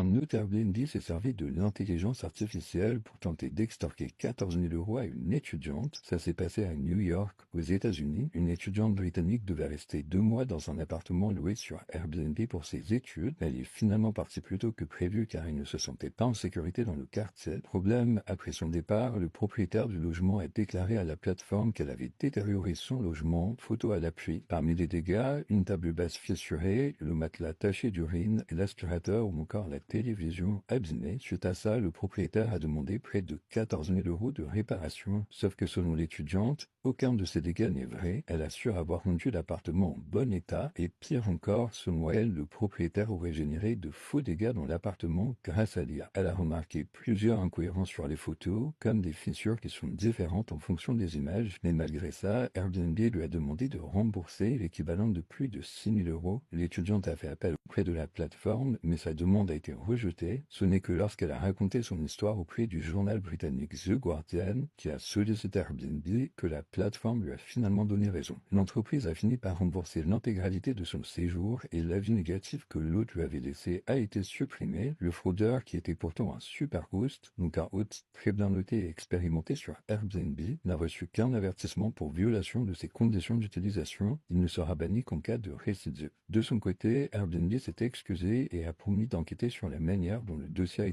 Un autre Airbnb s'est servi de l'intelligence artificielle pour tenter d'extorquer 14 000 euros à une étudiante. Ça s'est passé à New York, aux États-Unis. Une étudiante britannique devait rester 2 mois dans un appartement loué sur Airbnb pour ses études. Elle est finalement partie plus tôt que prévu car elle ne se sentait pas en sécurité dans le quartier. Problème, après son départ, le propriétaire du logement a déclaré à la plateforme qu'elle avait détérioré son logement, photo à l'appui. Parmi les dégâts, une table basse fissurée, le matelas taché d'urine et l'aspirateur ou encore la télévision abîmée. Suite à ça, le propriétaire a demandé près de 14 000 euros de réparation. Sauf que selon l'étudiante, aucun de ces dégâts n'est vrai. Elle assure avoir rendu l'appartement en bon état et pire encore, selon elle, le propriétaire aurait généré de faux dégâts dans l'appartement grâce à l'IA. Elle a remarqué plusieurs incohérences sur les photos, comme des fissures qui sont différentes en fonction des images. Mais malgré ça, Airbnb lui a demandé de rembourser l'équivalent de plus de 6 000 euros. L'étudiante a fait appel auprès de la plateforme, mais sa demande a été rejetée. Ce n'est que lorsqu'elle a raconté son histoire auprès du journal britannique The Guardian, qui a sollicité Airbnb, que la plateforme lui a finalement donné raison. L'entreprise a fini par rembourser l'intégralité de son séjour et l'avis négatif que l'hôte lui avait laissé a été supprimé. Le fraudeur, qui était pourtant un super host, donc un hôte très bien noté et expérimenté sur Airbnb, n'a reçu qu'un avertissement pour violation de ses conditions d'utilisation. Il ne sera banni qu'en cas de récidive. De son côté, Airbnb s'est excusé et a promis d'enquêter sur la manière dont le dossier a été